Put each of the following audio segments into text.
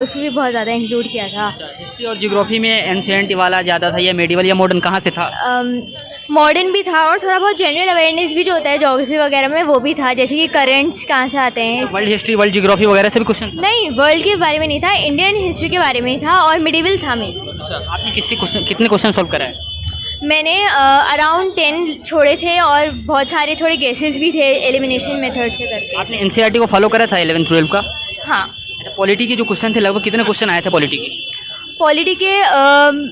उसमें भी बहुत ज़्यादा इंक्लूड किया था। हिस्ट्री और ज्योग्राफी में एंशिएंट वाला ज़्यादा था या मेडिवल या मॉडर्न, कहाँ से था? मॉडर्न भी था और थोड़ा बहुत जनरल अवेयरनेस भी जो होता है ज्योग्राफी वगैरह में वो भी था, जैसे कि करंट्स कहाँ से आते हैं। वर्ल्ड हिस्ट्री, वर्ल्ड ज्योग्राफी वगैरह से भी क्वेश्चन? नहीं, वर्ल्ड के बारे में नहीं था, इंडियन हिस्ट्री के बारे में ही था और मिडिवल था मेनली। आपने कितने क्वेश्चन सॉल्व करा है? मैंने अराउंड 10 छोड़े थे और बहुत सारे थोड़े गेसेस भी थे एलिमिनेशन मेथड से करके। आपने एनसीईआरटी को फॉलो करा था 11-12 का? हाँ। अच्छा, पॉलिटी के जो क्वेश्चन थे लगभग कितने क्वेश्चन आए थे पॉलिटी के? पॉलिटी के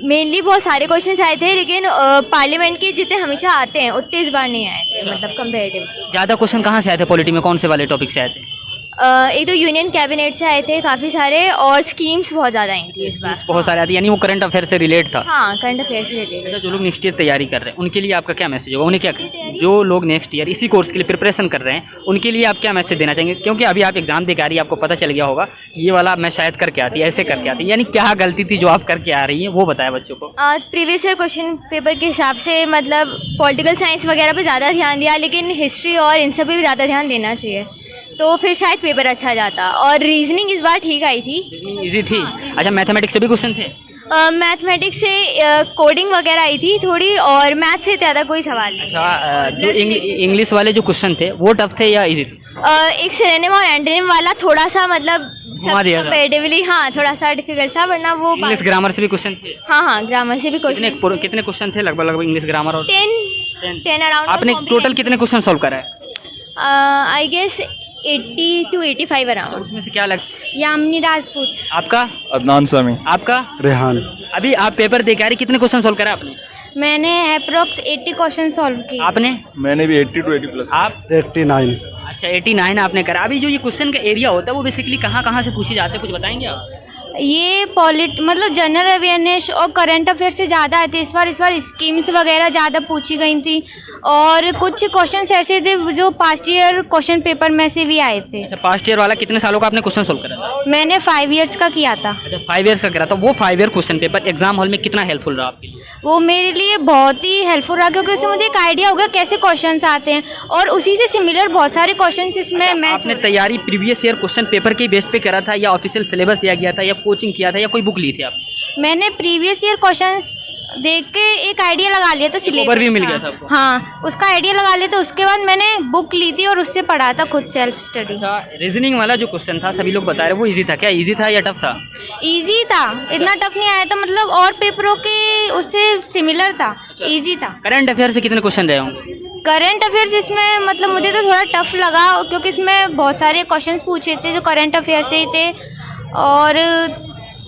मेनली बहुत सारे क्वेश्चंस आए थे, लेकिन पार्लियामेंट के जितने हमेशा आते हैं उतने इस बार नहीं आए थे, मतलब कंपेरेटिवली। ज़्यादा क्वेश्चन कहाँ से आए थे पॉलिटी में, कौन से वाले टॉपिक से आए थे? एक तो यूनियन कैबिनेट से आए थे काफ़ी सारे, और स्कीम्स बहुत ज़्यादा आई थी इस बार। बहुत सारे आते, यानी वो करंट अफेयर से रिलेट था। हाँ, करंट अफेयर से रिलेटेड। अच्छा, जो लोग नेक्स्ट ईयर तैयारी कर रहे हैं उनके लिए आपका क्या मैसेज होगा? उन्हें क्या, जो लोग नेक्स्ट ईयर इसी कोर्स के लिए प्रिपरेशन कर रहे हैं उनके लिए आप क्या मैसेज देना चाहेंगे? क्योंकि अभी आप एग्जाम दे के आ रही है, आपको पता चल गया होगा कि ये वाला मैं शायद करके आती, ऐसे करके आती, यानी क्या गलती थी जो आप करके आ रही हैं, वो बताया बच्चों को। आज प्रीवियस ईयर क्वेश्चन पेपर के हिसाब से मतलब पॉलिटिकल साइंस वगैरह पे ज़्यादा ध्यान दिया, लेकिन हिस्ट्री और इन सब पे भी ज़्यादा ध्यान देना चाहिए, तो फिर शायद पेपर अच्छा जाता। और रीजनिंग इस बार ठीक आई थी, इजी थी। अच्छा, मैथमेटिक्स से भी क्वेश्चन थे? मैथमेटिक्स से कोडिंग वगैरह आई थी थोड़ी, और मैथ से ज़्यादा कोई सवाल नहीं। अच्छा, जो इंग्लिश वाले जो क्वेश्चन थे वो टफ थे या इजी थे? एक सिनोनिम और एंटोनिम वाला थोड़ा सा मतलब कंपैरेटिवली हाँ थोड़ा सा डिफिकल्ट था, वरना वो इंग्लिश ग्रामर से भी क्वेश्चन थे? हाँ, ग्रामर से भी क्वेश्चन। कितने क्वेश्चन थे लगभग इंग्लिश ग्रामर और? 10 अराउंड। आपने टोटल कितने क्वेश्चन सॉल्व करा है? I guess 80 to 85 around. उसमें से क्या लगता? यामिनी राजपूत। आपका? अदनान सामी। आपका? रेहान। अभी आप पेपर दे के आ रही, कितने क्वेश्चन सॉल्व करा आपने? मैंने अप्रोक्स 80 क्वेश्चन सॉल्व किए। आपने? मैंने भी 80 to 80 प्लस। आप? 89। अच्छा, 89 आपने करा। अभी जो ये क्वेश्चन का एरिया होता है वो बेसिकली कहाँ से पूछे जाते हैं, कुछ बताएंगे आप? ये मतलब जनरल अवेयरनेस और करंट अफेयर से ज़्यादा आए थे इस बार स्कीम्स वगैरह ज़्यादा पूछी गई थी, और कुछ क्वेश्चंस ऐसे थे जो पास्ट ईयर क्वेश्चन पेपर में से भी आए थे। अच्छा, पास्ट ईयर वाला कितने सालों का आपने क्वेश्चन सॉल्व करा था? मैंने 5 ईयर्स का किया था। अच्छा, 5 ईयर्स का करा था। वो 5 year question paper exam hall में कितना हेल्पफुल रहा आपके लिए? वो मेरे लिए बहुत ही हेल्पफुल रहा, क्योंकि उससे मुझे एक आइडिया हो गया कैसे क्वेश्चंस आते हैं, और उसी से सिमिलर बहुत सारे क्वेश्चंस इसमें मैं। आपने तैयारी प्रीवियस ईयर क्वेश्चन पेपर के बेस पे करा था या ऑफिशियल सिलेबस दिया गया था या कोचिंग किया था या कोई बुक ली थी आप? मैंने प्रीवियस ईयर क्वेश्चंस देख के एक आइडिया लगा लिया था, सिलेबस ओवरव्यू मिल गया था आपको? हाँ, उसका आइडिया लगा लिया था, उसके बाद मैंने बुक ली थी और उससे पढ़ा था खुद, सेल्फ स्टडी। अच्छा, रीजनिंग वाला जो क्वेश्चन था सभी लोग बता रहे वो इजी था, क्या इजी था या टफ था? इजी था, इतना टफ नहीं आया था, मतलब और पेपरों के उससे सिमिलर था, इजी था। करंट अफेयर से कितने क्वेश्चन रहे होंगे? करंट अफेयर्स इसमें मतलब मुझे तो थोड़ा टफ लगा, क्योंकि इसमें बहुत सारे क्वेश्चंस पूछे थे जो करंट अफेयर से ही थे। और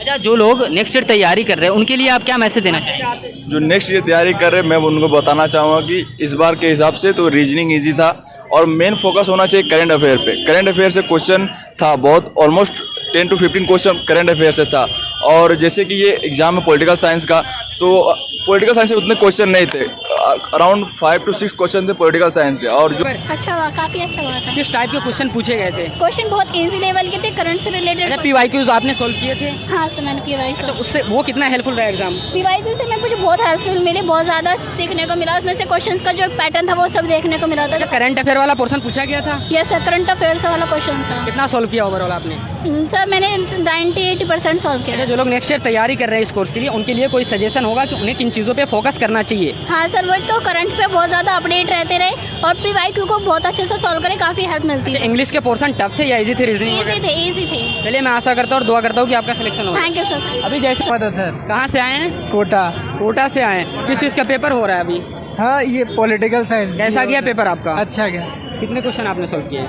अच्छा, जो लोग नेक्स्ट ईयर तैयारी कर रहे हैं उनके लिए आप क्या मैसेज देना चाहेंगे? जो नेक्स्ट ईयर तैयारी कर रहे हैं मैं उनको बताना चाहूँगा कि इस बार के हिसाब से तो रीजनिंग इजी था, और मेन फोकस होना चाहिए करंट अफेयर पे। करंट अफेयर से क्वेश्चन था बहुत, almost 10 to 15 question current affair से था। और जैसे कि ये एग्जाम है पॉलिटिकल साइंस का, तो पॉलिटिकल साइंस से उतने क्वेश्चन नहीं थे, अराउंड 5 to 6 क्वेश्चन थे पॉलिटिकल साइंस से। और जो अच्छा हुआ, काफ़ी अच्छा हुआ था। किस टाइप के क्वेश्चन पूछे गए थे? क्वेश्चन बहुत इजी लेवल के थे, करंट से रिलेटेड। अच्छा, PYQs आपने सॉल्व किए थे? हाँ सर, मैंने PYQ। अच्छा, उससे वो कितना हेल्पफुल रहा एग्जाम? PYQ से मुझे बहुत हेल्पफुल मिले, बहुत ज़्यादा सीखने को मिला, उसमें से क्वेश्चन का जो पैटर्न था वो सब देखने को मिला था। अच्छा, करंट अफेयर वाला पोर्शन पूछा गया था? यस सर, करंट अफेयर्स वाला क्वेश्चन था। कितना सॉल्व किया ओवरऑल आपने? सर मैंने 90-80% सॉल्व किया। अच्छा, जो लोग नेक्स्ट ईयर तैयारी कर रहे हैं इस कोर्स के लिए उनके लिए कोई सजेशन होगा कि उन्हें किन चीज़ों पे फोकस करना चाहिए? हाँ सर, वही तो करंट पे बहुत ज़्यादा अपडेट रहते रहे, और PYQ को बहुत अच्छे से सॉल्व करें, काफ़ी हेल्प मिलती है। इंग्लिश के पोर्शन टफ थे या इजी थे? रीजनिंग इजी थे। चलिए, मैं आशा करता हूँ और दुआ करता हूँ कि आपका सिलेक्शन हो। Thank you sir. अभी जैसे कहाँ से आए हैं? कोटा से आए हैं। किस चीज़ का पेपर हो रहा है अभी? हाँ, ये पॉलिटिकल साइंस। कैसा गया पेपर आपका? अच्छा गया। कितने क्वेश्चन आपने सॉल्व किए?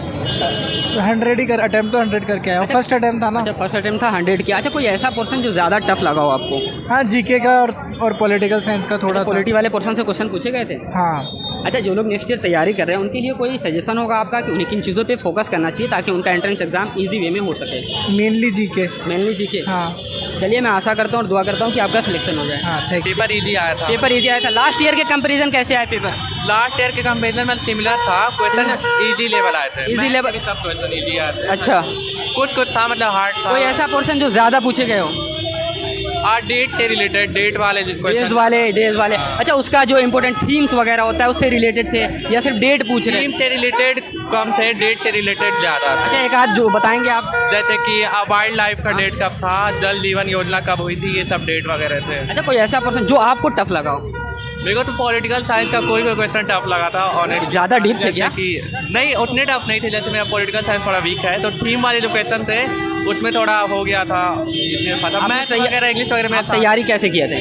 तो 100 ही कर, अटेम्प्ट तो 100 करके आया। फर्स्ट अटेम्प्ट था ना। अच्छा, फर्स्ट अटेम्प्ट था, 100 किया। अच्छा, कोई ऐसा पोर्शन जो ज़्यादा टफ लगा हो आपको? हाँ, जीके का और पॉलिटिकल साइंस का थोड़ा। पॉलिटी वाले पोर्शन से क्वेश्चन पूछे गए थे? हाँ। अच्छा, जो लोग नेक्स्ट ईयर तैयारी कर रहे हैं उनके लिए कोई सजेशन होगा आपका कि उन्हें किन चीज़ों पे फोकस करना चाहिए ताकि उनका एंट्रेंस एग्जाम इजी वे में हो सके? Mainly GK. Mainly GK? हाँ। चलिए, मैं आशा करता हूँ और दुआ करता हूँ कि आपका सिलेक्शन हो जाए। हाँ, थैंक यू। पेपर इजी आया था। पेपर इजी आया था। लास्ट ईयर के कंपैरिजन कैसे आए पेपर? लास्ट ईयर के कंपेरिजन में सिमिलर था, क्वेश्चन इजी लेवल आए थे। इजी लेवल सब क्वेश्चन इजी आए थे। अच्छा, कुछ था मतलब हार्ड था। कोई ऐसा पोर्शन जो ज़्यादा पूछे गए हो? डेट से रिलेटेड, डेट वाले जो डेज वाले अच्छा, उसका जो इम्पोर्टेंट थीम्स वगैरह होता है उससे रिलेटेड थे या सिर्फ डेट पूछ रहे थीम हैं? से रिलेटेड कम थे, डेट से रिलेटेड ज़्यादा था। अच्छा, एक आध जो बताएंगे आप? जैसे कि वाइल्ड लाइफ का डेट कब था, जल जीवन योजना कब हुई थी, ये सब डेट वगैरह थे। अच्छा, कोई ऐसा पर्सन जो आपको टफ लगा हो? मेरे को तो पॉलिटिकल साइंस का कोई भी क्वेश्चन टफ लगा था ऑनेस्ट। ज़्यादा डीप थे क्या? नहीं, उतने टफ नहीं थे, जैसे मेरा पॉलिटिकल साइंस थोड़ा वीक है तो थीम वाले जो क्वेश्चन थे उसमें थोड़ा हो गया था। मैथ वगैरह इंग्लिश वगैरह में तैयारी कैसे किए थे?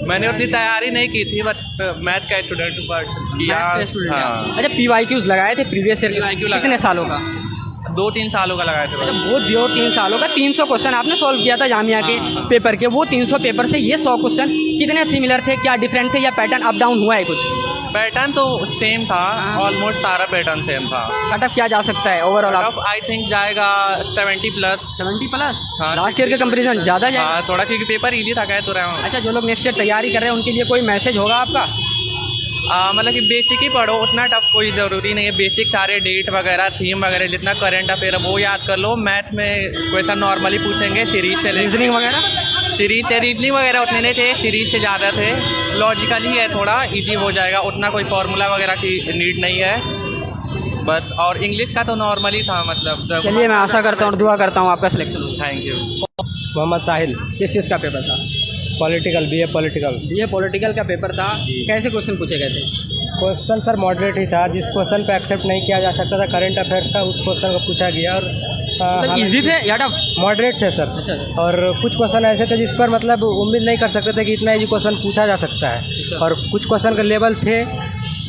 मैंने उतनी तैयारी नहीं की थी, बट मैथ का स्टूडेंट किया। हाँ। अच्छा, PYQs लगाए थे प्रीवियस ईयर PYQ के? लगाए। कितने सालों का? 2-3 सालों का लगाए थे। अच्छा, वो 2-3 सालों का 300 क्वेश्चन आपने सॉल्व किया था जामिया के पेपर के। वो 300 पेपर से ये 100 क्वेश्चन कितने सिमिलर थे, क्या डिफरेंट थे या पैटर्न अप डाउन हुआ है कुछ? पैटर्न तो सेम था, ऑलमोस्ट सारा पैटर्न सेम था। कट ऑफ क्या जा सकता है ओवरऑल? अब आई थिंक जाएगा 70+। 70+? हाँ। लास्ट ईयर के कंपेरिजन ज़्यादा जाएगा? हाँ, थोड़ा, क्योंकि पेपर इजी था, कह तो रहा हूँ। अच्छा, जो लोग नेक्स्ट ईयर तैयारी कर रहे हैं उनके लिए कोई मैसेज होगा आपका? मतलब कि बेसिक ही पढ़ो, उतना टफ कोई ज़रूरी नहीं है। बेसिक सारे डेट वगैरह, थीम वगैरह, जितना करंट अफेयर है वो याद कर लो। मैथ में क्वेश्चन नॉर्मली पूछेंगे, सीरीज से रीजनिंग वगैरह? सीरीज से रीजनिंग वगैरह उतने नहीं थे, सीरीज से ज़्यादा थे। लॉजिकल ही है, थोड़ा इजी हो जाएगा, उतना कोई फार्मूला वगैरह की नीड नहीं है बस। और इंग्लिश का तो नॉर्मली था, मतलब। चलिए, मैं आशा करता हूँ और दुआ करता हूँ आपका सिलेक्शन हो। Thank you. मोहम्मद साहिल, किस चीज़ का पेपर था? Political, BA political. ये पॉलिटिकल का पेपर था। कैसे क्वेश्चन पूछे गए थे? क्वेश्चन सर मॉडरेट ही था, जिस क्वेश्चन पे एक्सेप्ट नहीं किया जा सकता था करंट अफेयर्स का, उस क्वेश्चन को पूछा गया। और मतलब इजी थे या टफ? मॉडरेट थे सर। अच्छा। और कुछ क्वेश्चन ऐसे थे जिस पर मतलब उम्मीद नहीं कर सकते थे कि इतना इजी क्वेश्चन पूछा जा सकता है। और कुछ क्वेश्चन का लेवल थे।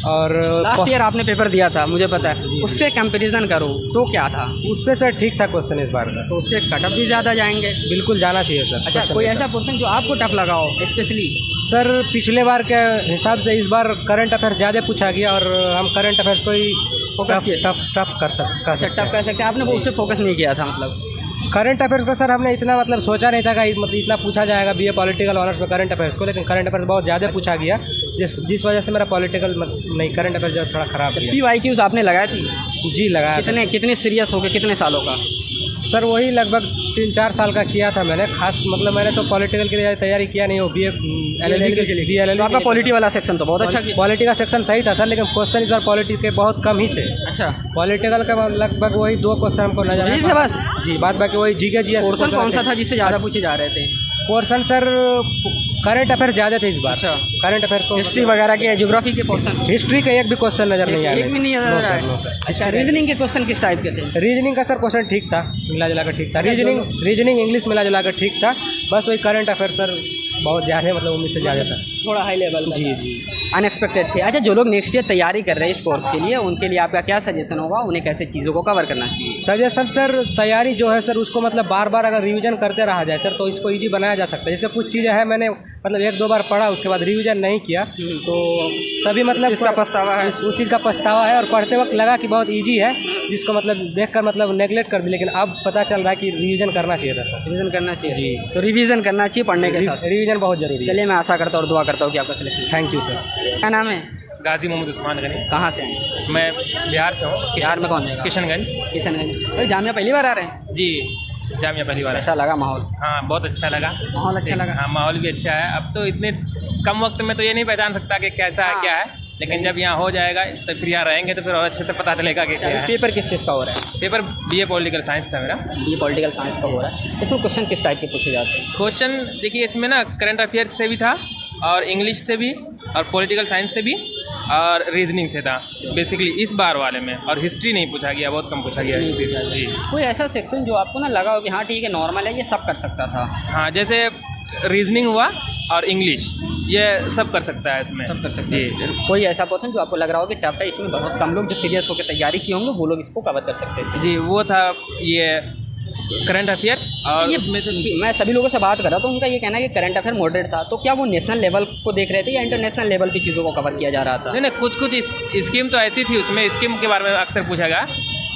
और लास्ट ईयर आपने पेपर दिया था, मुझे पता है। उससे कंपैरिजन करो तो क्या था? उससे सर ठीक था क्वेश्चन इस बार का। तो उससे कटअप भी ज़्यादा जाएंगे? बिल्कुल जाना चाहिए सर। अच्छा, कोई ऐसा क्वेश्चन जो आपको टफ लगा हो स्पेशली? सर पिछले बार के हिसाब से इस बार करंट अफेयर्स ज़्यादा पूछा गया और हम करंट अफेयर्स को ही फोकस किए। टफ कर सकते टफ कर सकते हैं आपने, वो उससे फोकस नहीं किया था मतलब? करंट अफेयर्स को सर हमने इतना मतलब सोचा नहीं था कि मतलब इतना पूछा जाएगा BA पॉलिटिकल ऑनर्स में करंट अफेयर्स को, लेकिन करंट अफेयर्स बहुत ज़्यादा पूछा गया, जिस वजह से मेरा पॉलिटिकल नहीं, करंट अफेयर्स थोड़ा ख़राब गया। PYQs आपने लगाए थी? जी लगाया। कितने सीरियस हो गए, कितने सालों का? सर वही लगभग 3-4 साल का किया था मैंने। खास मतलब मैंने तो पॉलिटिकल के लिए तैयारी किया नहीं हो, BA LLB के लिए। तो आपका पॉलिटी वाला सेक्शन तो बहुत अच्छा किया। पॉलिटी का सेक्शन सही था सर, लेकिन क्वेश्चन इस बार पॉलिटी के बहुत कम ही थे। अच्छा, पॉलिटिकल का लगभग वही 2 क्वेश्चन हमको नजर यही थे बस? जी, बाद बाकी वही GK GS। पोर्शन कौन सा था जिससे ज़्यादा पूछे जा रहे थे? पोर्शन सर करंट अफेयर ज़्यादा थे इस बार। अच्छा। करंट अफेयर्स को हिस्ट्री वगैरह के, ज्योग्राफी के पोर्शन? हिस्ट्री का एक भी क्वेश्चन नजर नहीं आया। एक भी नहीं नजर आया? No sir. अच्छा, रीजनिंग के क्वेश्चन किस टाइप के थे? रीजनिंग का सर क्वेश्चन ठीक था, मिला जुला कर ठीक था। रीजनिंग इंग्लिश मिला जुला कर ठीक था, बस वही करंट अफेयर सर बहुत ज़्यादा मतलब उम्मीद से ज़्यादा था, थोड़ा हाई लेवल। जी जी अनएक्सपेक्टेड थे। अच्छा, जो लोग नेक्स्ट ईयर तैयारी कर रहे हैं इस कोर्स के लिए, उनके लिए आपका क्या सजेशन होगा? उन्हें कैसे चीज़ों को कवर करना चाहिए? सजेशन सर, तैयारी जो है सर उसको मतलब बार बार अगर रिवीजन करते रहा जाए सर तो इसको ईजी बनाया जा सकता है। जैसे कुछ चीज़ें हैं मैंने मतलब 1-2 बार पढ़ा, उसके बाद रिवीजन नहीं किया तो तभी मतलब इसका पछतावा है। उस चीज़ का पछतावा है। और पढ़ते वक्त लगा कि बहुत ईजी है, जिसको मतलब देखकर मतलब नेगलेक्ट कर दी, लेकिन अब पता चल रहा है कि रिवीजन करना चाहिए था सर। रिवीजन करना चाहिए जी, तो रिवीजन करना चाहिए पढ़ने के साथ। रिवीजन बहुत जरूरी है। चलिए, मैं आशा करता हूँ और दुआ करता हूँ कि आपका सिलेक्शन। Thank you sir. क्या नाम है? गाजी मोहम्मद उस्मान गनी। कहाँ से हैं? मैं बिहार से हूँ। बिहार में कौन जगह? किशनगंज। किशनगंज। अरे, जामिया पहली बार आ रहे हैं? जी, जामिया पहली बार। ऐसा लगा माहौल? हाँ, बहुत अच्छा लगा। माहौल अच्छा लगा? हाँ, माहौल भी अच्छा है। अब तो इतने कम वक्त में तो ये नहीं पहचान सकता कि कैसा है क्या है, लेकिन जब यहाँ हो जाएगा तो फिर यहाँ रहेंगे तो फिर और अच्छे से पता चलेगा कि क्या है। पेपर किस चीज़ का हो रहा है? पेपर BA पॉलिटिकल साइंस था मेरा। ये पॉलिटिकल साइंस का हो रहा है। इसमें क्वेश्चन किस टाइप के पूछे जाते हैं? क्वेश्चन देखिए, इसमें ना करंट अफेयर्स से भी था और इंग्लिश से भी और पॉलिटिकल साइंस से भी और रीजनिंग से था बेसिकली इस बार वाले में। और हिस्ट्री नहीं पूछा गया, बहुत कम पूछा गया हिस्ट्री से। जी। कोई ऐसा सेक्शन जो आपको ना लगा हो कि हाँ ठीक है, नॉर्मल है, ये सब कर सकता था? हाँ, जैसे रीजनिंग हुआ और इंग्लिश, ये सब कर सकता है इसमें। सब कर सकते हैं। कोई ऐसा पर्सन जो आपको लग रहा हो कि टफ है, इसमें बहुत कम लोग जो सीरियस होकर तैयारी किए होंगे वो लोग इसको कवर कर सकते थे? जी, वो था ये करंट अफेयर्स। और ये इसमें से मैं सभी लोगों से बात कर रहा था, उनका ये कहना है कि करंट अफेयर मॉडरेट था। तो क्या वो नेशनल लेवल को देख रहे थे या इंटरनेशनल लेवल की चीज़ों को कवर किया जा रहा था? नहीं, कुछ स्कीम तो ऐसी थी, उसमें स्कीम के बारे में अक्सर पूछा गया।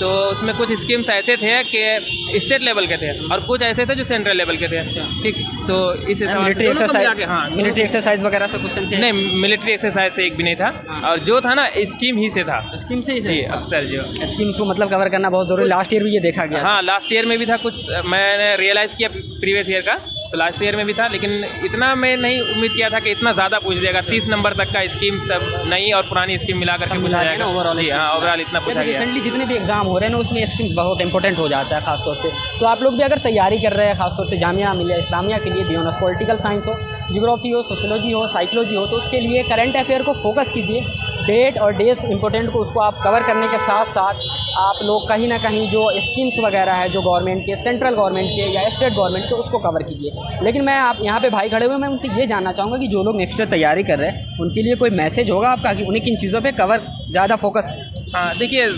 तो उसमें कुछ स्कीम्स ऐसे थे कि स्टेट लेवल के थे और कुछ ऐसे थे जो सेंट्रल लेवल के थे। ठीक, तो इस हिसाब से मिलिट्री दोनों को मिला एक्सरसाइज, के, हाँ, मिलिट्री एक्सरसाइज वगैरह से क्वेश्चन थे? नहीं, मिलिट्री एक्सरसाइज से एक भी नहीं था। और जो था ना स्कीम ही से था। स्कीम से ही जी, सही अक्सर जो स्कीम्स को मतलब कवर करना बहुत जरूरी। लास्ट ईयर भी ये देखा गया। हाँ, लास्ट ईयर में भी था कुछ, मैंने रियलाइज़ किया प्रीवियस ईयर का तो लास्ट ईयर में भी था, लेकिन इतना मैं नहीं उम्मीद किया था कि इतना ज़्यादा पूछ देगा। 30 नंबर तक का स्कीम सब नई और पुरानी स्कीम मिला करके पूछा जाएगा। जी हाँ, ओवरऑल इतना पूछा गया। रिसेंटली जितने भी एग्जाम हो रहे हैं ना उसमें स्किम्स बहुत इंपॉर्टेंट हो जाता है खासतौर से। तो आप लोग भी अगर तैयारी कर रहे हैं खासतौर से जामिया मिलिया इस्लामिया के लिए, बी ऑनर्स पॉलिटिकल साइंस हो, जियोग्राफी हो, सोशोलॉजी हो, साइकोलॉजी हो, तो उसके लिए करंट अफेयर को फोकस कीजिए। डेट और डेज इंपॉर्टेंट को उसको आप कवर करने के साथ साथ आप लोग कहीं ना कहीं जो स्कीम्स वगैरह है जो गवर्नमेंट के, सेंट्रल गवर्नमेंट के या स्टेट गवर्नमेंट के, उसको कवर कीजिए। लेकिन मैं आप यहाँ पे भाई खड़े हुए, मैं उनसे ये जानना चाहूँगा कि जो लोग नेक्स्ट ईयर तैयारी कर रहे हैं उनके लिए कोई मैसेज होगा आपका कि उन्हें किन चीज़ों पे कवर ज़्यादा फोकस? हाँ, देखिए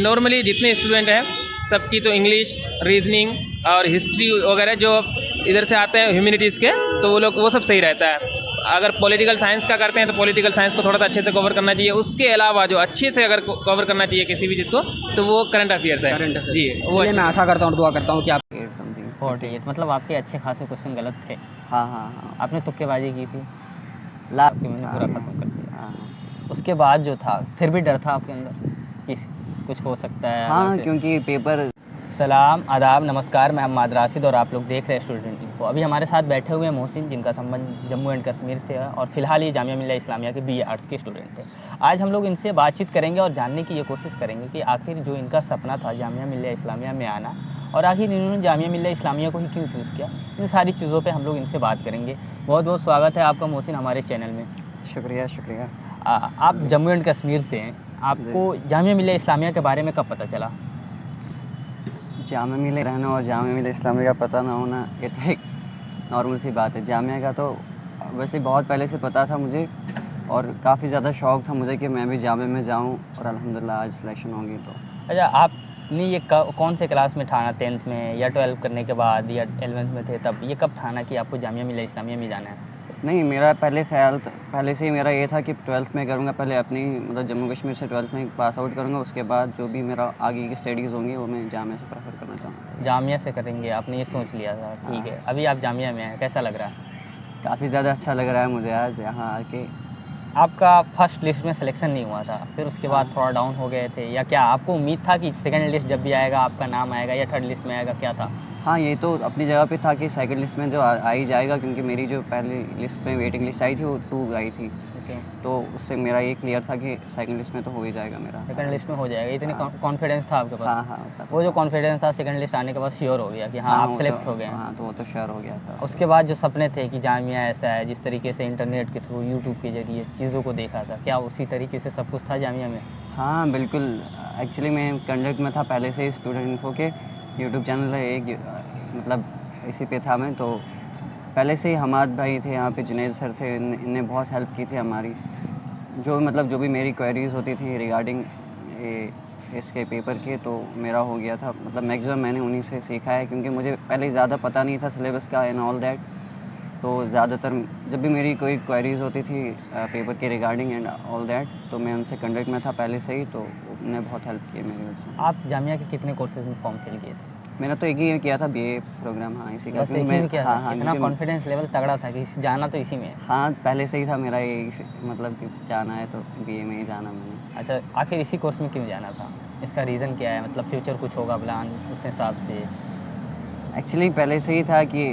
नॉर्मली जितने स्टूडेंट हैं सबकी तो इंग्लिश, रीजनिंग और हिस्ट्री वगैरह जो इधर से आते हैं ह्यूमैनिटीज़ के, तो वो लोग वो सब सही रहता है। अगर पॉलिटिकल साइंस का करते हैं तो पॉलिटिकल साइंस को थोड़ा सा अच्छे से कवर करना चाहिए। उसके अलावा जो अच्छे से अगर कवर करना चाहिए किसी भी चीज़ को, तो वो करंट अफेयर्स है। जी, वो मैं आशा करता हूँ, दुआ करता हूँ कि आप 48 मतलब आपके अच्छे खासे क्वेश्चन गलत थे। हाँ। आपने तुक्केबाजी की थी, लास्ट मैंने पूरा खत्म कर दिया। हाँ। उसके बाद जो था फिर भी डर था आपके अंदर कि कुछ हो सकता है? हाँ, क्योंकि पेपर। सलाम, आदाब, नमस्कार, मैं मोहम्मद राशिद और आप लोग देख रहे हैं स्टूडेंट इन्फो। अभी हमारे साथ बैठे हुए हैं मोहसिन, जिनका संबंध जम्मू एंड कश्मीर से है और फिलहाल ये जामिया मिलिया इस्लामिया के BA आर्ट्स के स्टूडेंट है। आज हम लोग इनसे बातचीत करेंगे और जानने की ये कोशिश करेंगे कि आखिर जो इनका सपना था जामिया मिलिया इस्लामिया में आना, और आखिर इन्होंने जामिया मिलिया इस्लामिया को ही क्यों चूज़ किया, इन सारी चीज़ों पर हम लोग इनसे बात करेंगे। बहुत बहुत स्वागत है आपका मोहसिन हमारे चैनल में। शुक्रिया। आप जम्मू एंड कश्मीर से हैं, आपको जामिया मिलिया इस्लामिया के बारे में कब पता चला? जामिया मिलिया रहना और जामिया मिलिया इस्लामिया का पता ना होना ये तो एक नॉर्मल सी बात है। जामिया का तो वैसे बहुत पहले से पता था मुझे, और काफ़ी ज़्यादा शौक़ था मुझे कि मैं भी जामिया में जाऊं, और अल्हम्दुलिल्लाह आज सिलेक्शन होगी। तो अच्छा, आपने ये कौन से क्लास में ठाना, 10th में या 12 करने के बाद या 11th में थे तब, ये कब ठाना कि आपको जामिया मिलिया इस्लामिया में जाना है? नहीं, मेरा पहले से ही मेरा ये था कि 12th में करूँगा, पहले अपनी मतलब जम्मू कश्मीर से 12th में पास आउट करूँगा, उसके बाद जो भी मेरा आगे की स्टडीज़ होंगी वो मैं जामिया से प्रेफर करना चाहूँगा। जामिया से करेंगे, आपने ये सोच लिया था? ठीक है, अभी आप जामिया में हैं, कैसा लग रहा है? काफ़ी ज़्यादा अच्छा लग रहा है मुझे आज यहाँ आके। आपका फर्स्ट लिस्ट में सिलेक्शन नहीं हुआ था, फिर उसके बाद थोड़ा डाउन हो गए थे, या क्या आपको उम्मीद था कि सेकंड लिस्ट जब भी आएगा आपका नाम आएगा, या थर्ड लिस्ट में आएगा, क्या था? हाँ, ये तो अपनी जगह पे था कि सेकंड लिस्ट में जो आ ही जाएगा, क्योंकि मेरी जो पहली लिस्ट में वेटिंग लिस्ट आई थी वो 2 आई थी, तो उससे मेरा ये क्लियर था कि सेकंड लिस्ट में तो हो ही जाएगा मेरा। सेकंड लिस्ट में हो जाएगा, इतनी कॉन्फिडेंस था आपके पास? हाँ। वो जो कॉन्फिडेंस था सेकंड लिस्ट आने के बाद श्योर हो गया कि हाँ आप सेलेक्ट हो गए हैं? हाँ, तो वो तो श्योर हो गया था। उसके बाद जो सपने थे कि जामिया ऐसा है, जिस तरीके से इंटरनेट के थ्रू यूट्यूब के जरिए चीज़ों को देखा था, क्या उसी तरीके से सब कुछ था जामिया में? हाँ बिल्कुल, एक्चुअली मैं कंडक्ट में था पहले से ही, स्टूडेंट इन्फो के यूट्यूब चैनल है एक, मतलब इसी पे था मैं, तो पहले से ही हमाद भाई थे यहाँ पे, जुनैद सर थे, इनने बहुत हेल्प की थी हमारी। जो भी मेरी क्वेरीज होती थी रिगार्डिंग इसके पेपर के, तो मेरा हो गया था, मतलब मैक्सिमम मैंने उन्हीं से सीखा है, क्योंकि मुझे पहले ज़्यादा पता नहीं था सिलेबस का एंड ऑल दैट। तो ज़्यादातर जब भी मेरी कोई क्वेरीज होती थी पेपर के रिगार्डिंग एंड ऑल दैट, तो मैं उनसे कंडक्ट में था पहले से ही, तो उन्होंने बहुत हेल्प की मेरी वजह से। आप जामिया के कितने कोर्सेज में फॉर्म फिल किए थे? मैंने तो एक ही किया था, BA प्रोग्राम। हाँ, इसी का किया था। हाँ, इतना कॉन्फिडेंस लेवल तगड़ा था कि जाना तो इसी में? हाँ, पहले से ही था मेरा ये, मतलब कि जाना है तो BA में ही जाना मैंने। अच्छा, आखिर इसी कोर्स में क्यों जाना था? इसका रीज़न क्या है? मतलब फ्यूचर कुछ होगा प्लान उस हिसाब से? एक्चुअली पहले से ही था कि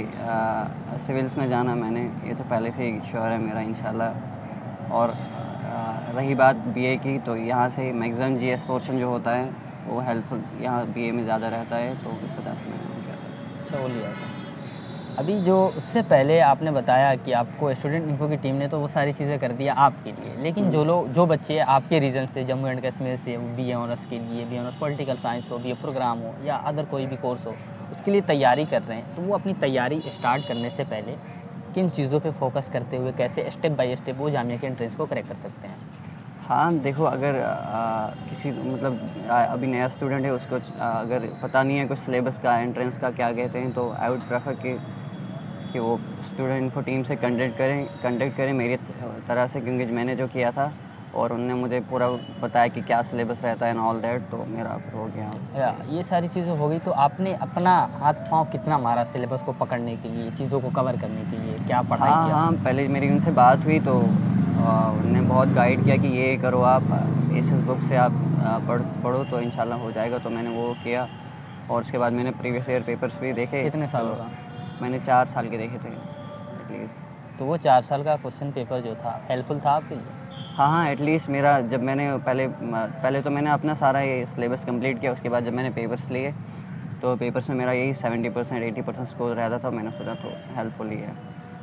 सिविल्स में जाना मैंने, ये तो पहले से ही श्योर है मेरा इंशाल्लाह। और रही बात BA की, तो यहाँ से मैक्सिमम GS पोर्शन जो होता है वो हेल्पफुल यहाँ BA में ज़्यादा रहता है, तो इस वजह से मैंने किया था। अच्छा, वो लिया था। अभी जो उससे पहले आपने बताया कि आपको स्टूडेंट इन्फो की टीम ने तो वो सारी चीज़ें कर दिया आपके लिए, लेकिन जो बच्चे आपके रीजन से जम्मू एंड कश्मीर से BA ऑनर्स के लिए, BA ऑनर्स पॉलिटिकल साइंस हो, BA प्रोग्राम हो या अदर कोई भी कोर्स हो, उसके लिए तैयारी कर रहे हैं, तो वो अपनी तैयारी स्टार्ट करने से पहले किन चीज़ों पे फोकस करते हुए कैसे स्टेप बाय स्टेप वो जामिया के एंट्रेंस को क्रैक कर सकते हैं? हाँ देखो, अगर किसी मतलब अभी नया स्टूडेंट है, उसको अगर पता नहीं है कुछ सिलेबस का, एंट्रेंस का क्या कहते हैं, तो आई वुड प्रेफर कि वो स्टूडेंट इन्फो टीम से कंडक्ट करें मेरी तरह से, क्योंकि मैंने जो किया था और उनने मुझे पूरा बताया कि क्या सिलेबस रहता है एंड ऑल दैट, तो मेरा हो गया। ये सारी चीज़ें हो गई, तो आपने अपना हाथ पाँव कितना मारा सिलेबस को पकड़ने के लिए, चीज़ों को कवर करने के लिए, क्या पढ़ाई किया? हाँ, पहले मेरी उनसे बात हुई तो उन्होंने बहुत गाइड किया कि ये करो, आप इस बुक से आप पढ़ो तो इंशाल्लाह हो जाएगा। तो मैंने वो किया, और उसके बाद मैंने प्रीवियस ईयर पेपर्स भी देखे। कितने सालों का? मैंने 4 साल के देखे थे एटलीस्ट। तो वो 4 साल का क्वेश्चन पेपर जो था हेल्पफुल था आपके लिए? हाँ, एटलीस्ट मेरा जब मैंने पहले तो मैंने अपना सारा ये सिलेबस कंप्लीट किया, उसके बाद जब मैंने पेपर्स लिए तो पेपर्स में मेरा यही 70% 80% स्कोर रहता था। मैंने सोचा तो हेल्पफुल ही है।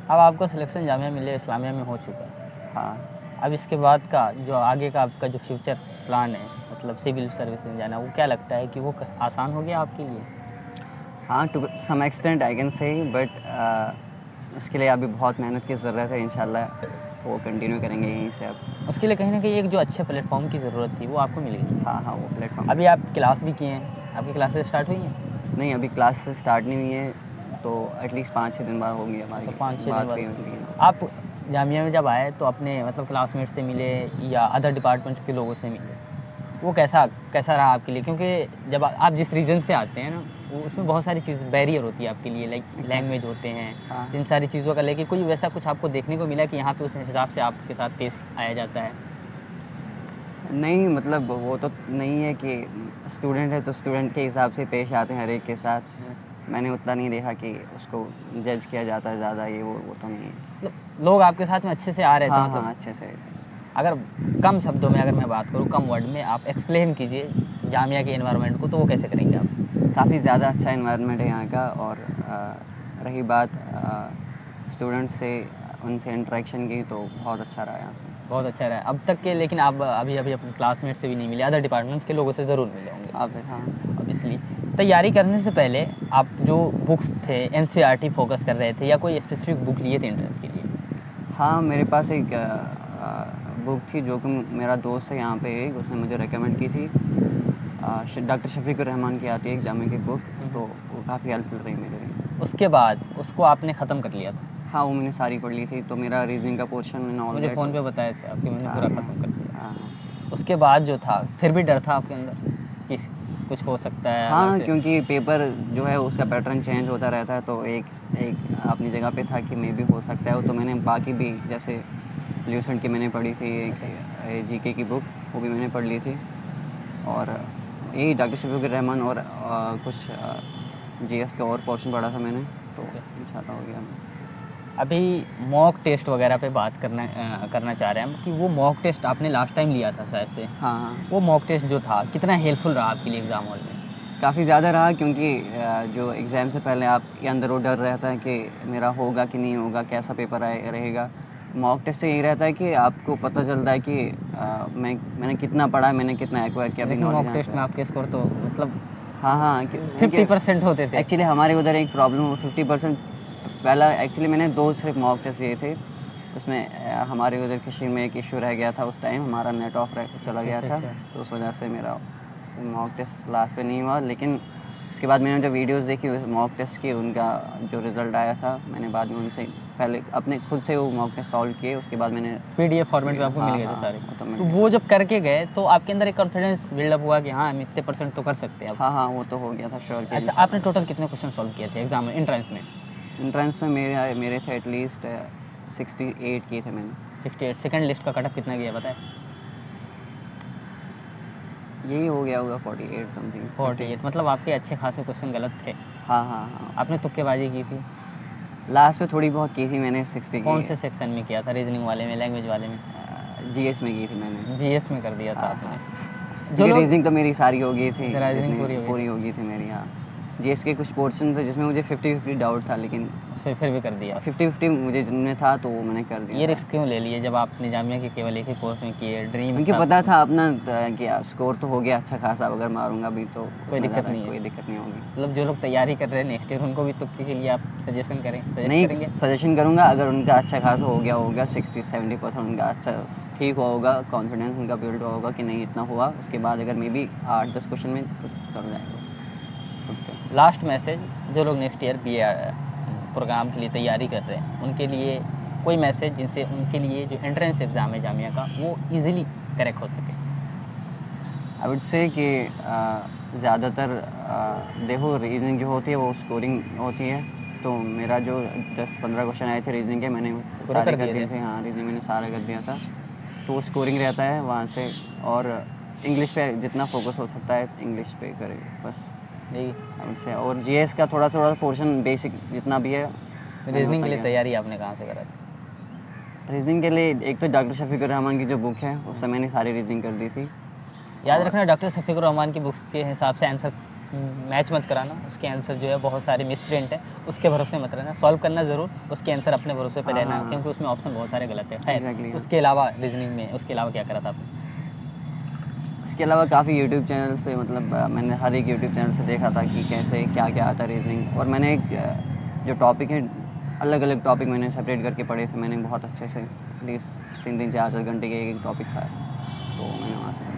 अब आपका सिलेक्शन जामिया मिलिया इस्लामिया में हो चुका है। हाँ, अब इसके बाद का जो आगे का आपका जो फ्यूचर प्लान है, मतलब सिविल सर्विस में जाना, वो क्या लगता है कि वो आसान हो गया आपके लिए? हाँ, to some extent I can say, but उसके लिए अभी बहुत मेहनत की ज़रूरत है। इंशाल्लाह वो कंटिन्यू करेंगे यहीं से। अब उसके लिए कहीं ना कहीं एक जो अच्छे प्लेटफॉर्म की ज़रूरत थी वो आपको मिल गई। हाँ हाँ, वो प्लेटफॉर्म। अभी आप क्लास भी किए हैं, आपकी क्लासेस स्टार्ट हुई हैं? नहीं, अभी क्लास स्टार्ट नहीं हुई है, तो एटलीस्ट 5-6 दिन बाद होगी हमारी। तो 5-6 बात दिन हुई बाद होगी। आप जामिया में जब आए तो अपने मतलब क्लासमेट से मिले या अदर डिपार्टमेंट के लोगों से मिले, वो कैसा रहा आपके लिए? क्योंकि जब आप जिस रीजन से आते हैं ना, वो उसमें बहुत सारी चीज़ बैरियर होती है आपके लिए, लाइक लैंग्वेज होते हैं, हाँ। इन सारी चीज़ों का लेके कोई वैसा कुछ आपको देखने को मिला कि यहाँ पे उस हिसाब से आपके साथ पेश आया जाता है? नहीं, मतलब वो तो नहीं है कि स्टूडेंट है तो स्टूडेंट के हिसाब से पेश आते हैं हर एक के साथ। मैंने उतना नहीं देखा कि उसको जज किया जाता है ज़्यादा, ये वो तो नहीं है। मतलब लोग आपके साथ में अच्छे से आ रहे थे? हाँ मतलब हाँ, अच्छे से। अगर कम शब्दों में अगर मैं बात करूँ, कम वर्ड में आप एक्सप्लेन कीजिए जामिया के एनवायरनमेंट को, तो वो कैसे करेंगे आप? काफ़ी ज़्यादा अच्छा एनवायरनमेंट है यहाँ का। और रही बात स्टूडेंट्स से, उनसे इंटरेक्शन की, तो बहुत अच्छा रहा यहाँ पे। बहुत अच्छा रहा है अब तक के। लेकिन आप अभी अपने क्लासमेट से भी नहीं मिले, अदर डिपार्टमेंट के लोगों से ज़रूर मिले होंगे आप? हाँ, अब इसलिए तैयारी करने से पहले आप जो बुक्स थे एनसीईआरटी फोकस कर रहे थे या कोई स्पेसिफिक बुक लिए थे एंट्रेंस के लिए? हाँ, मेरे पास एक बुक थी जो कि मेरा दोस्त है यहाँ पे एक, उसने मुझे रेकमेंड की थी। डॉक्टर शफीकुर रहमान की आती है एक जामे की बुक, तो वो काफ़ी हेल्पफुल रही मेरे लिए। उसके बाद उसको आपने ख़त्म कर लिया था? हाँ, वो मैंने सारी पढ़ ली थी, तो मेरा रीजनिंग का पोर्शन मुझे फ़ोन पे बताया था आपके, मैंने पूरा ख़त्म कर दिया। हाँ उसके बाद जो था फिर भी डर था आपके अंदर कि कुछ हो सकता है? हाँ, क्योंकि पेपर जो है उसका पैटर्न चेंज होता रहता है, तो एक अपनी जगह पे था कि मे भी हो सकता है। तो मैंने बाकी भी, जैसे ल्यूसेंट की मैंने पढ़ी थी, एक जीके की बुक वो भी मैंने पढ़ ली थी, और यही डॉक्टर शफीकुर रहमान और कुछ जीएस का और पोर्शन पढ़ा था मैंने, तो इंशाल्लाह हो गया। अभी मॉक टेस्ट वगैरह पे बात करना चाह रहे हैं हम कि वो मॉक टेस्ट आपने लास्ट टाइम लिया था शायद से। हाँ हाँ, वो मॉक टेस्ट जो था कितना हेल्पफुल रहा आपके लिए एग्ज़ाम हॉल में? काफ़ी ज़्यादा रहा, क्योंकि जो एग्ज़ाम से पहले आपके अंदर वो डर रहता है कि मेरा होगा कि नहीं होगा, कैसा पेपर रहेगा। मॉक टेस्ट से यही रहता है कि आपको पता चलता है कि मैंने कितना पढ़ा है, मैंने कितना एक्वायर किया। लेकिन मॉक टेस्ट में आपके स्कोर तो मतलब हाँ 50% होते थे। एक्चुअली हमारे उधर एक प्रॉब्लम 50% पहला, एक्चुअली मैंने 2 सिर्फ मॉक टेस्ट दिए थे। उसमें हमारे उधर कश्मीर में एक इशू रह गया था, उस टाइम हमारा नेट ऑफ चला गया था, तो उस वजह से मेरा मॉक टेस्ट लास्ट पे नहीं हुआ। लेकिन उसके बाद मैंने जो वीडियोस देखी मॉक टेस्ट की, उनका जो रिज़ल्ट आया था, मैंने बाद में उनसे पहले अपने खुद से वो मॉक टेस्ट सॉल्व किए, उसके बाद मैंने PDF फॉर्मेट में आपको मिल गए थे सारे। तो तो वो जब करके गए तो आपके अंदर एक कॉन्फिडेंस बिल्डअप हुआ कि हाँ हम इतने % तो कर सकते हैं। हाँ हाँ, वो तो हो गया था श्योर। अच्छा, आपने टोटल कितने क्वेश्चन सॉल्व किए थे एग्जाम में, एंट्रेंस में? एंट्रेंस में मेरे थे एटलीस्ट 68 किए थे मैंने। 68। सेकंड लिस्ट का कटअप कितना गया पता है? यही हो गया होगा 48 समथिंग। 48, मतलब आपके अच्छे खासे क्वेश्चन गलत थे। हाँ हाँ हाँ, आपने तुक्केबाजी की थी? लास्ट में थोड़ी बहुत की थी मैंने, 60 कौन से सेक्शन में किया था? रीजनिंग वाले में, लैंग्वेज वाले में? जीएस में की थी मैंने। जीएस में कर दिया था आपने? जो रीजनिंग तो मेरी सारी हो गई थी, रीजनिंग पूरी हो गई थी मेरी। हाँ, जीएस के कुछ पोर्शन थे जिसमें मुझे 50-50 डाउट था, लेकिन फिर भी कर दिया। 50-50 मुझे जिनमें था, तो वो मैंने कर दिया। ये रिस्क क्यों ले लिए जब आपने जामिया के केवल एक ही कोर्स में किए? ड्रीम मुझे पता था अपना कि स्कोर तो हो गया अच्छा खासा, अगर मारूंगा भी तो कोई दिक्कत नहीं होगी। मतलब जो लोग तैयारी कर रहे हैं नेक्स्ट ईयर, उनको भी तुक्के के लिए आप सजेशन करें? नहीं, सजेशन करूंगा, अगर उनका अच्छा खासा हो गया होगा 60-70% उनका अच्छा ठीक हुआ होगा, कॉन्फिडेंस उनका बिल्ड हुआ होगा कि नहीं इतना हुआ, उसके बाद अगर मे बी 8-10 क्वेश्चन में कर जाएगा। लास्ट मैसेज, जो लोग नेक्स्ट ईयर BA प्रोग्राम के लिए तैयारी कर रहे हैं उनके लिए कोई मैसेज जिनसे उनके लिए जो एंट्रेंस एग्ज़ाम है जामिया का वो इजीली क्रैक हो सके? आई वुड से कि ज़्यादातर देखो, रीजनिंग जो होती है वो स्कोरिंग होती है, तो मेरा जो 10-15 क्वेश्चन आए थे रीजनिंग के, मैंने सारे कर दिए थे। हाँ, रीजनिंग मैंने सारा कर दिया था, तो वो स्कोरिंग रहता है वहाँ से। और इंग्लिश पे जितना फोकस हो सकता है इंग्लिश पे करें बस। जी। उससे, और जीएस का थोड़ा थोड़ा पोर्शन बेसिक जितना भी है। रीजनिंग के लिए तैयारी आपने कहाँ से करा था? रीजनिंग के लिए एक तो डॉक्टर शफीकुर रहमान की जो बुक है उससे मैंने सारी रीजनिंग कर दी थी। याद रखना, डॉक्टर शफीकुर रहमान की बुक्स के हिसाब से आंसर मैच मत कराना। उसके आंसर जो है बहुत सारे मिस प्रिंट है, उसके भरोसे मत रहना। सॉल्व करना ज़रूर, उसके आंसर अपने भरोसे पे रहना, क्योंकि उसमें ऑप्शन बहुत सारे गलत है। खैर, उसके अलावा रीजनिंग में उसके अलावा क्या करा था आपने? इसके अलावा काफ़ी यूट्यूब चैनल से, मतलब मैंने हर एक यूट्यूब चैनल से देखा था कि कैसे क्या क्या आता है रीजनिंग, और मैंने एक जो टॉपिक है अलग अलग टॉपिक मैंने सेपरेट करके पढ़े थे। मैंने बहुत अच्छे से एटलीस्ट 3-4 घंटे के एक टॉपिक था, तो मैंने वहाँ से।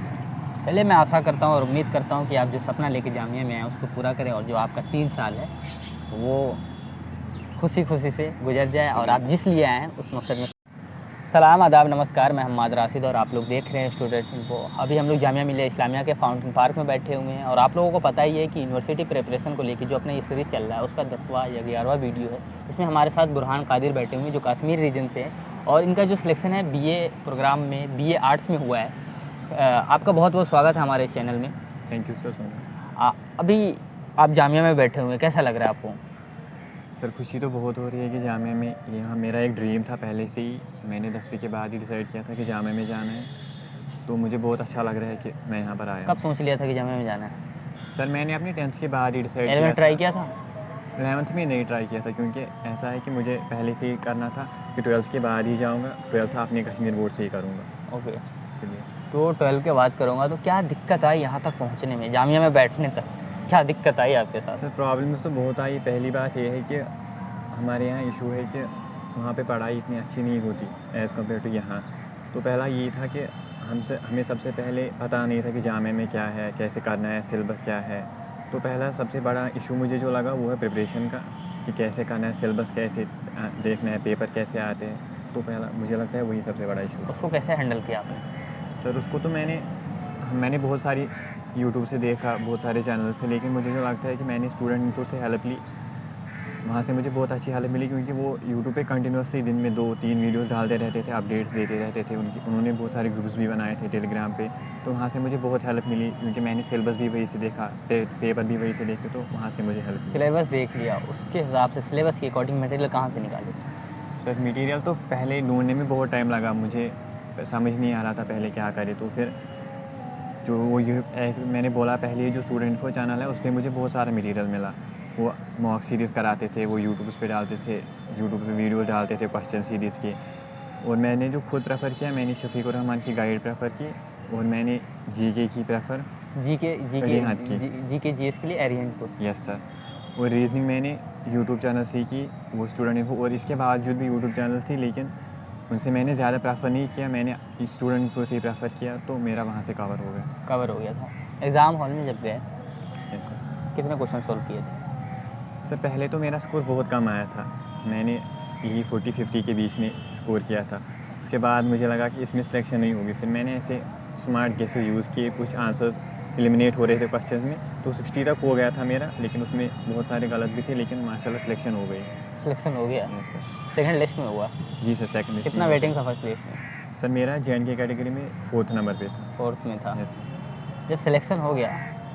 पहले मैं आशा करता हूँ और उम्मीद करता हूँ कि आप जो सपना लेके जामिया में आए उसको पूरा करें, और जो आपका 3 साल है वो खुशी खुशी से गुजर जाए और आप जिस लिए आए हैं उस मकसद में। सलाम, आदाब, नमस्कार। मैं मोहम्मद राशिद और आप लोग देख रहे हैं स्टूडेंट इन्फो। अभी हम लोग जामिया मिलिया इस्लामिया के फाउंटेन पार्क में बैठे हुए हैं, और आप लोगों को पता ही है कि यूनिवर्सिटी प्रिपरेशन को लेकर जो अपना ये सीरीज़ चल रहा है उसका 10वां या 11वां वीडियो है। इसमें हमारे साथ बुरहान कादिर बैठे हुए हैं जो कश्मीर रीजन से हैं, और इनका जो सिलेक्शन है बीए प्रोग्राम में, बीए आर्ट्स में हुआ है। आपका बहुत बहुत स्वागत है हमारे इस चैनल में। Thank you sir. अभी आप जामिया में बैठे हुए हैं, कैसा लग रहा है आपको? सर खुशी तो बहुत हो रही है कि जामिया में, यहाँ मेरा एक ड्रीम था पहले से ही। मैंने 10वीं के बाद ही डिसाइड किया था कि जामिया में जाना है, तो मुझे बहुत अच्छा लग रहा है कि मैं यहाँ पर आया। कब सोच लिया था कि जामिया में जाना है? सर मैंने अपनी 10th के बाद ही डिसाइड किया। 11th ट्राई किया था? 11th में नहीं ट्राई किया था, क्योंकि ऐसा है कि मुझे पहले से ही करना था कि 12th के बाद ही जाऊँगा। 12th अपने कश्मीर बोर्ड से ही करूँगा। ओके, इसलिए तो 12 के बाद करूँगा। तो क्या दिक्कत आई यहाँ तक पहुँचने में, जामिया में बैठने तक? क्या दिक्कत आई आपके साथ? सर प्रॉब्लम्स तो बहुत आई। पहली बात यह है कि हमारे यहाँ इशू है कि वहाँ पे पढ़ाई इतनी अच्छी नहीं होती एज़ कम्पेयर टू यहाँ। तो पहला ये था कि हमें सबसे पहले पता नहीं था कि जामिया में क्या है, कैसे करना है, सिलेबस क्या है। तो पहला सबसे बड़ा इशू मुझे जो लगा वो है प्रिपरेशन का, कि कैसे करना है, सिलेबस कैसे देखना है, पेपर कैसे आते हैं। तो पहला मुझे लगता है वही सबसे बड़ा इशू। उसको कैसे हैंडल किया आपने? सर उसको तो मैंने बहुत सारी यूट्यूब से देखा, बहुत सारे चैनल से, लेकिन मुझे जो लगता है कि मैंने स्टूडेंट इन्फो से हेल्प ली। वहाँ से मुझे बहुत अच्छी हेल्प मिली, क्योंकि वो यूट्यूब पे कंटिन्यूसली दिन में 2-3 वीडियोस डालते रहते थे, अपडेट्स देते रहते थे। उन्होंने बहुत सारे ग्रुप्स भी बनाए थे टेलीग्राम पे। तो वहाँ से मुझे बहुत हेल्प मिली, क्योंकि मैंने सिलेबस भी वहीं से देखा, पेपर भी वहीं से देखे, तो वहाँ से मुझे हेल्प मिली। सिलेबस देख लिया, उसके हिसाब से सिलेबस के अकॉर्डिंग मटेरियल कहाँ से निकाले? सर मटेरियल तो पहले ढूंढने में बहुत टाइम लगा, मुझे समझ नहीं आ रहा था पहले क्या करे। तो फिर जो वो ऐसे मैंने बोला पहले जो स्टूडेंट इन्फो चैनल है उस पर मुझे बहुत सारा मटेरियल मिला। वो मॉक सीरीज़ कराते थे, वो यूट्यूब पे डालते थे, यूट्यूब पे वीडियो डालते थे क्वेश्चन सीरीज़ के। और मैंने जो खुद प्रेफर किया, मैंने शफीकुर रहमान की गाइड प्रेफर की, और मैंने जीके की प्रेफर, जीके जीएस के लिए एरियन को। Yes sir. और रीजनिंग मैंने यूट्यूब चैनल से की, वो स्टूडेंट इन्फो, और इसके बावजूद भी यूट्यूब चैनल थी, लेकिन उनसे मैंने ज़्यादा प्रेफर नहीं किया, मैंने स्टूडेंट इन्फो से ही प्रेफर किया, तो मेरा वहाँ से कवर हो गया था। एग्ज़ाम हॉल में जब गए, यस सर, कितने क्वेश्चन सॉल्व किए थे? सर पहले तो मेरा स्कोर बहुत कम आया था, मैंने यही 40-50 के बीच में स्कोर किया था। उसके बाद मुझे लगा कि इसमें सिलेक्शन नहीं होगी, फिर मैंने ऐसे स्मार्ट गेसेस यूज़ किए, कुछ आंसर्स एलिमिनेट हो रहे थे क्वेश्चन में, तो 60 तक हो गया था मेरा, लेकिन उसमें बहुत सारे गलत भी थे, लेकिन माशाल्लाह सिलेक्शन हो गई। सिलेक्शन हो गया? Yes sir. सेकंड लिस्ट में हुआ? जी सर, सेकंड लिस्ट। कितना वेटिंग था फर्स्ट लिस्ट में? सर मेरा JNK कैटेगरी में 4th नंबर पे था। 4th में था? Yes sir. जब सिलेक्शन हो गया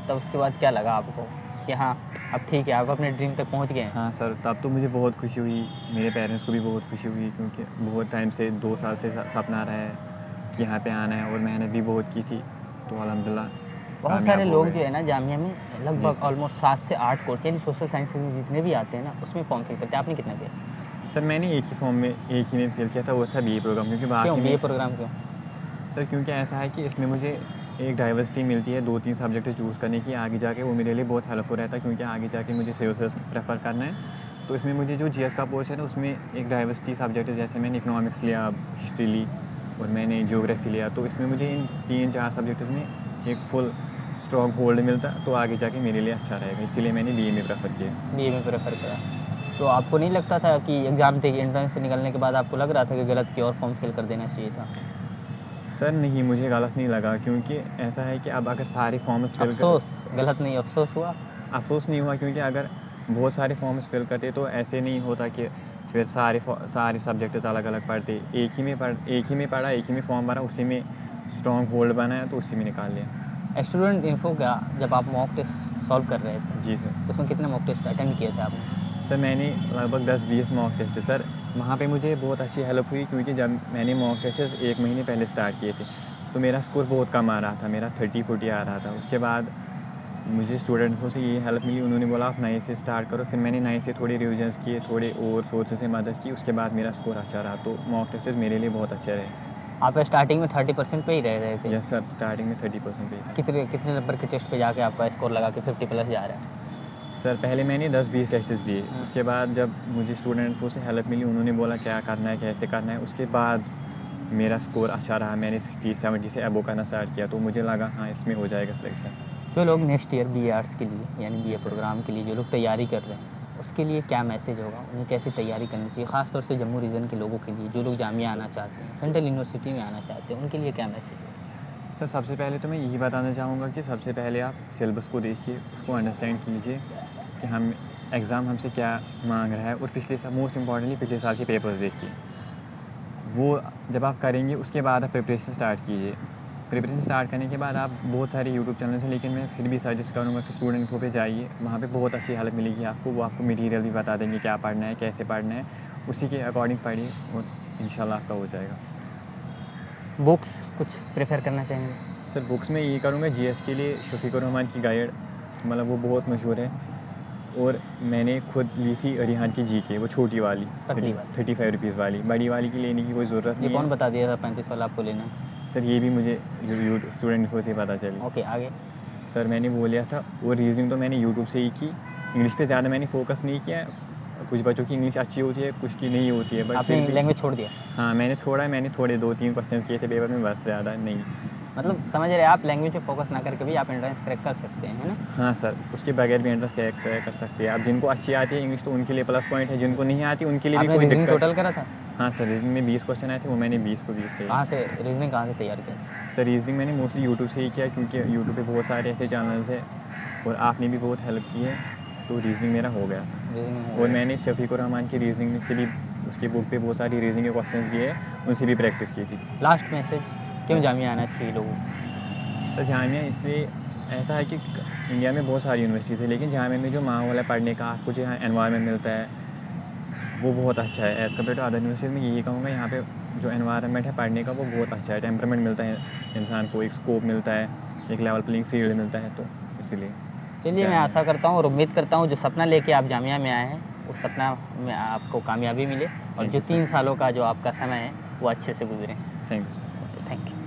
तब उसके बाद क्या लगा आपको कि हाँ अब ठीक है, आप अपने ड्रीम तक पहुंच गए? हाँ सर, तब तो मुझे बहुत खुशी हुई, मेरे पेरेंट्स को भी बहुत खुशी हुई, क्योंकि बहुत टाइम से 2 साल से सपना रहा है कि यहाँ पे आना है, और मेहनत भी बहुत की थी, तो अल्हम्दुलिल्लाह। बहुत सारे लोग जो है ना जामिया में लगभग ऑलमोस्ट 7 से 8 कोर्स यानी सोशल साइंस में जितने भी आते हैं ना उसमें फॉर्म फिल करते हैं। आपने कितना किया? सर मैंने एक ही में फिल किया था, वो था BA प्रोग्राम। क्योंकि क्यों BA प्रोग्राम क्यों? सर क्योंकि ऐसा है कि इसमें मुझे एक डाइवर्सिटी मिलती है 2-3 सब्जेक्ट चूज़ करने की, आगे जाके वो मेरे लिए बहुत हेल्पफुल रहता है, क्योंकि आगे जाके मुझे सिविल प्रेफर करना है। तो इसमें मुझे जो GS का पोर्शन है उसमें एक डाइवर्सिटी सब्जेक्ट है, जैसे मैंने इकोनॉमिक्स लिया, हिस्ट्री ली, और मैंने ज्योग्राफी लिया, तो इसमें मुझे इन 3-4 सब्जेक्ट्स में एक फुल स्ट्रॉन्ग होल्ड मिलता, तो आगे जाके मेरे लिए अच्छा रहेगा, इसीलिए मैंने BA में प्रेफर किया। BA में प्रेफर करा। तो आपको नहीं लगता था कि एग्ज़ाम दे एंट्रेंस से निकलने के बाद आपको लग रहा था कि गलत किया और फॉर्म फिल कर देना चाहिए था? सर नहीं, मुझे गलत नहीं लगा, क्योंकि ऐसा है कि अब अगर सारे फॉर्म्स फिल गलत नहीं, अफसोस हुआ? अफसोस नहीं हुआ, क्योंकि अगर बहुत सारे फॉर्म्स फिल करते तो ऐसे नहीं होता कि फिर सारे सब्जेक्ट्स अलग अलग पढ़ते। एक ही में पढ़ा, एक ही में फॉर्म भरा, उसी में स्ट्रॉन्ग होल्ड बनाया, तो उसी में निकाल लिया। स्टूडेंट इन्फो का जब आप मॉक टेस्ट सॉल्व कर रहे थे। जी सर। उसमें कितने मॉक टेस्ट अटेंड किए थे आपने? सर मैंने लगभग 10-20 मॉक टेस्ट सर, वहाँ पे मुझे बहुत अच्छी हेल्प हुई क्योंकि जब मैंने मॉक टेस्ट 1 महीने पहले स्टार्ट किए थे तो मेरा स्कोर बहुत कम आ रहा था, मेरा 30-40 आ रहा था। उसके बाद मुझे स्टूडेंटों से ये हेल्प मिली, उन्होंने बोला आप नए से स्टार्ट करो। फिर मैंने नए से थोड़े रिविजन्स किए, थोड़े और सोर्सेज से मदद की, उसके बाद मेरा स्कोर अच्छा रहा। तो मॉक टेस्ट मेरे लिए बहुत अच्छे रहे। आप स्टार्टिंग में 30% पे ही रह रहे थे? यस सर, स्टार्टिंग में 30% पे था। कितने नंबर के टेस्ट पे जाके आपका स्कोर लगा कि 50+ जा रहा है? सर पहले मैंने 10-20 टेस्ट दिए, उसके बाद जब मुझे स्टूडेंटों से हेल्प मिली, उन्होंने बोला क्या करना है कैसे करना है, उसके बाद मेरा स्कोर अच्छा रहा। मैंने 60-70 से अबो करना स्टार्ट किया तो मुझे लगा हाँ इसमें हो जाएगा सिलेक्शन। जो लोग नेक्स्ट ईयर BA आर्ट्स के लिए यानी BA प्रोग्राम के लिए जो लोग तैयारी कर रहे हैं उसके लिए क्या मैसेज होगा? उन्हें कैसे तैयारी करनी चाहिए, ख़ासतौर से जम्मू रीजन के लोगों के लिए जो लोग जामिया आना चाहते हैं, सेंट्रल यूनिवर्सिटी में आना चाहते हैं, उनके लिए क्या मैसेज है? सर सबसे पहले तो मैं यही बताना चाहूँगा कि सबसे पहले आप सिलेबस को देखिए, उसको अंडरस्टैंड कीजिए कि हम एग्ज़ाम हमसे क्या मांग रहा है, और पिछले साल मोस्ट इम्पॉर्टेंटली पिछले साल के पेपर्स देखिए। वो जब आप करेंगे उसके बाद आप प्रिपरेशन स्टार्ट कीजिए। प्रिपरेशन स्टार्ट करने के बाद आप बहुत सारे यूट्यूब चैनल्स हैं, लेकिन मैं फिर भी सजेस्ट करूँगा कि स्टूडेंट इन्फो पे जाइए, वहाँ पे बहुत अच्छी हेल्प मिलेगी आपको। वो आपको मटेरियल भी बता देंगे क्या पढ़ना है कैसे पढ़ना है, उसी के अकॉर्डिंग पढ़िए और इंशाल्लाह आपका हो जाएगा। बुक्स कुछ प्रेफर करना चाहेंगे? सर बुक्स में ये करूँगा GS के लिए शफीकुर रहमान की गाइड, मतलब वो बहुत मशहूर है, और मैंने खुद ली थी रिहान की GK, वो छोटी वाली 35 रुपीज़ वाली, बड़ी वाली की लेने की कोई ज़रूरत नहीं। ये कौन बता दिया था 35 वाला आपको लेना? सर ये भी मुझे स्टूडेंट इन्फो से पता चली। ओके आगे? सर मैंने वो लिया था, वो रीजनिंग तो मैंने यूट्यूब से ही की, इंग्लिश पे ज़्यादा मैंने फोकस नहीं किया। कुछ बच्चों की इंग्लिश अच्छी होती है, कुछ की नहीं होती है, बट आपने लैंग्वेज छोड़ दिया? हाँ मैंने छोड़ा है, मैंने थोड़े 2-3 क्वेश्चन किए थे पेपर में, बस ज़्यादा नहीं। मतलब समझ रहे हैं आप, लैंग्वेज पे फोकस ना करके भी आप एंट्रेंस क्रैक कर सकते हैं, है ना? हाँ सर, उसके बगैर भी एंट्रेंस क्रैक कर सकते हैं। अब जिनको अच्छी आती है इंग्लिश तो उनके लिए प्लस पॉइंट है, जिनको नहीं आती उनके लिए भी कोई रीजनिंग दिक्कत। टोटल करा था? हाँ सर, रीजनिंग में 20 क्वेश्चन आए थे, वो मैंने 20 को 20 किया। कहाँ से रीजनिंग कहाँ से तैयार किया? सर रीजनिंग मैंने मोस्टली यूट्यूब से ही किया, क्योंकि यूट्यूब पे बहुत सारे ऐसे चैनल्स हैं और आपने भी बहुत हेल्प की है, तो रीजनिंग मेरा हो गया। और मैंने शफीकुर रहमान की रीजनिंग से भी, उसकी बुक पे बहुत सारी रीजनिंग के क्वेश्चन दिए हैं, उनसे भी प्रैक्टिस की थी। लास्ट मैसेज क्यों जामिया आना चाहिए लोगों? सर जामिया इसलिए ऐसा है कि इंडिया में बहुत सारी यूनिवर्सिटीज़ है, लेकिन जामिया में जो माहौल है पढ़ने का, आपको जो यहाँ एनवायरनमेंट मिलता है वो बहुत अच्छा है as compare to other university में। यही कहूँगा यहाँ पे जो एनवायरनमेंट है पढ़ने का वो बहुत अच्छा है, टेम्परामेंट मिलता है इंसान को, एक स्कोप मिलता है, एक लेवल प्लेइंग फील्ड मिलता है, तो इसीलिए। चलिए मैं आशा करता हूँ और उम्मीद करता हूँ जो सपना लेके आप जामिया में आए हैं उस सपना में आपको कामयाबी मिले, और जो 3 सालों का जो आपका समय है वो अच्छे से गुजरे। Thank you sir. Thank you.